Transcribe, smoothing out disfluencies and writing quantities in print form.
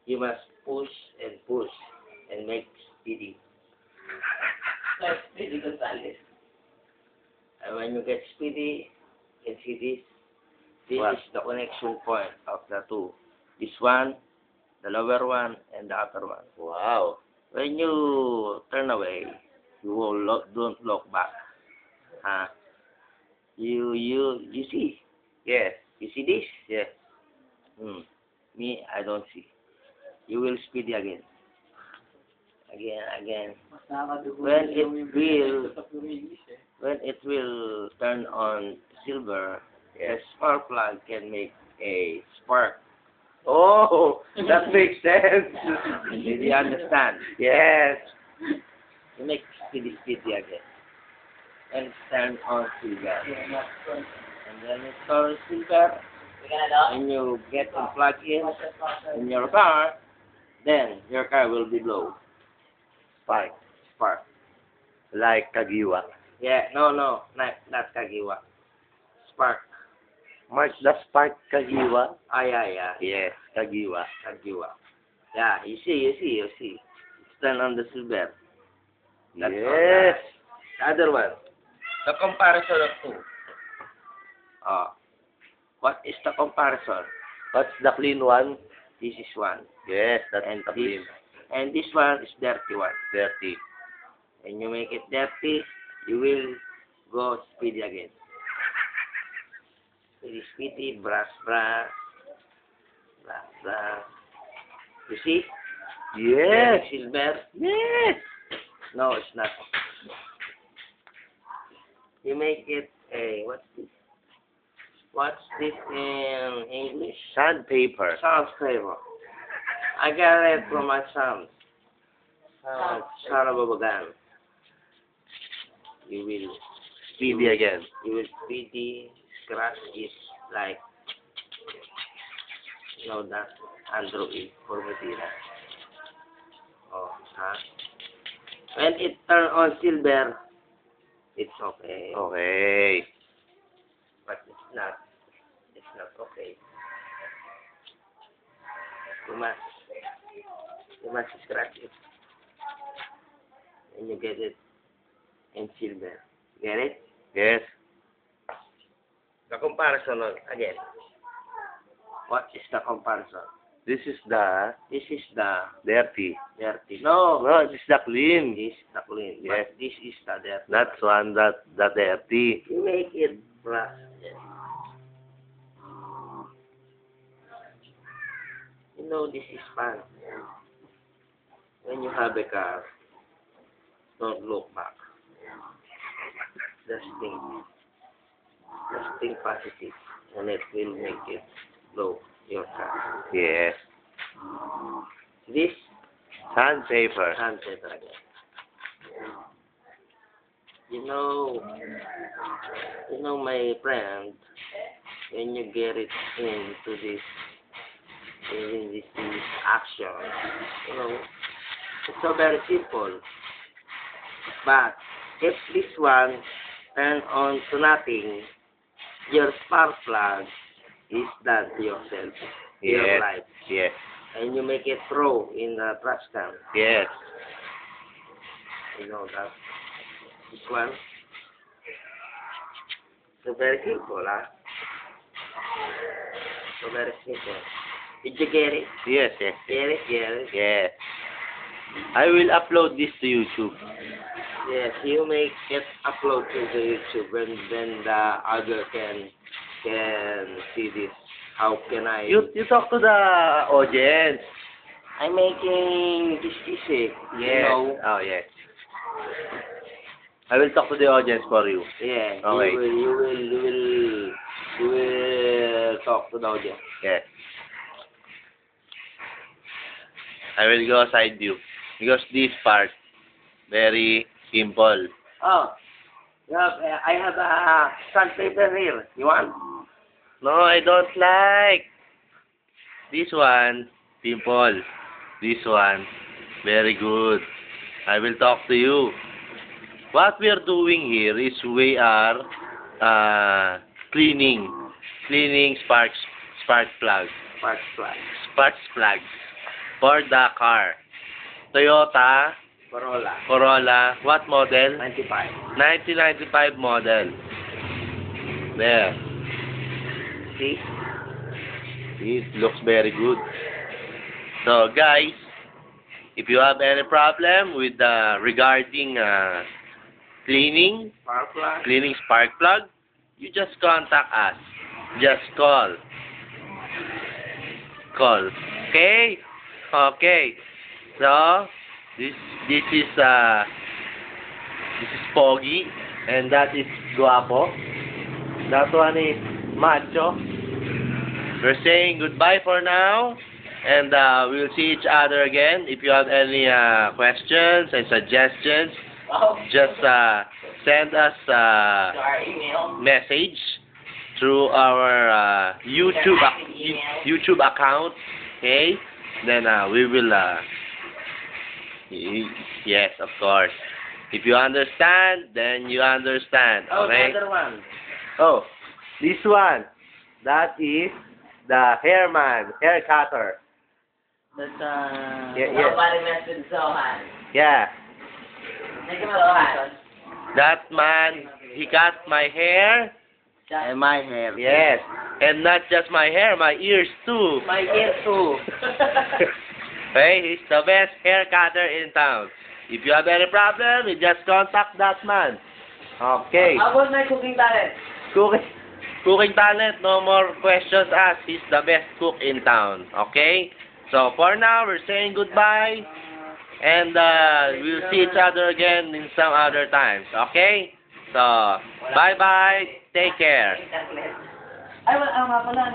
You must push and make speedy. Like Speedy Gonzales. And when you get speedy, you can see this. This What? is the connection point of the two. This one, the lower one, and the upper one. Wow. When you turn away, you will don't look back. You see? Yes. You see this? Yes. Me, I don't see. You will speedy again. Again. When it will turn on silver, a spark plug can make a spark. Oh, that makes sense. Did you understand? Yes. You make speedy again. And turn on silver. And then it's on silver. When you get to plug in your car, then your car will be blow. Spark. Like Kagiwa. Yeah, no, not Kagiwa. Spark. Mazda Spark Kagiwa. Yeah. Yes, Kagiwa. Kagiwa. Yeah, you see. It's turn on the silver. That's all. Yes. The other one. The comparison of two. What is the comparison? What's the clean one? This is one. Yes, that's And the clean. And this one is dirty one. Dirty. When you make it dirty, you will go speedy again. Speedy, brush. You see? Yes. Silver. Yes. No, it's not. You make it a, what's this in English? Sandpaper. Sandpaper. I got it from my son. Son of a bagan. You will Speedy again. You will speedy scratch it like, that Android for Medina. When it turn on silver, it's okay. Okay. But it's not okay. You must scratch it. And you get it in silver. Get it? Yes. The comparison again. What is the comparison? This is the This is the dirty. dirty. No, No, this is the clean. this is the clean. Yes. But this is the dirty. That's one that the dirty. You make it brush. This is fun. When you have a car, don't look back. Just think positive, and it will make it blow your car. Yes. This Sandpaper. sandpaper again. My friend, when you get it into this action, it's so very simple. But if this one turn on to nothing, your spark plug is done to yourself. Your Yes. life. Yes. And you make it throw in the trash can. Yes. You know that. This one. So very simple, So very simple. Did you get it? Yes. Yes. Get it? Yes. I will upload this to YouTube. Yes, you make it upload to the YouTube when the other can see this. How can I? You talk to the audience. I'm making this easy. Yes. Oh, yes. I will talk to the audience for you. Yeah. Okay. You will talk to the audience. Yes. I will go aside you. Because this part, very simple. Oh, I have a sandpaper here. You want? No, I don't like. This one, simple. This one, very good. I will talk to you. What we are doing here is we are cleaning spark plugs. Spark plug. Spark plugs. for the car. Toyota Corolla. What model? 95. 1995 model. There. See? It looks very good. So guys, if you have any problem with regarding cleaning spark plug, you just contact us. Just call. Okay? Okay. So this is Pogi, and that is Guapo. That one is Macho. We're saying goodbye for now, and we'll see each other again. If you have any questions and suggestions, just send us Our email. message through our YouTube account. Okay, then we will. Yes, of course. If you understand, then you understand. Oh, Okay. the other one. Oh, this one. That is the hair cutter. That's Yeah. nobody messed with Zohan. Yeah. Take him out. That man, he cut my hair. And my hair. Yes. And not just my hair, my ears too. My ear too. Hey, he's the best hair cutter in town. If you have any problem, you just contact that man. Okay. How about my cooking talent? Cooking talent, no more questions asked. He's the best cook in town. Okay? So for now, we're saying goodbye. And we'll see each other again in some other times. Okay? So, bye-bye. Take care. Ay, wala nga pala.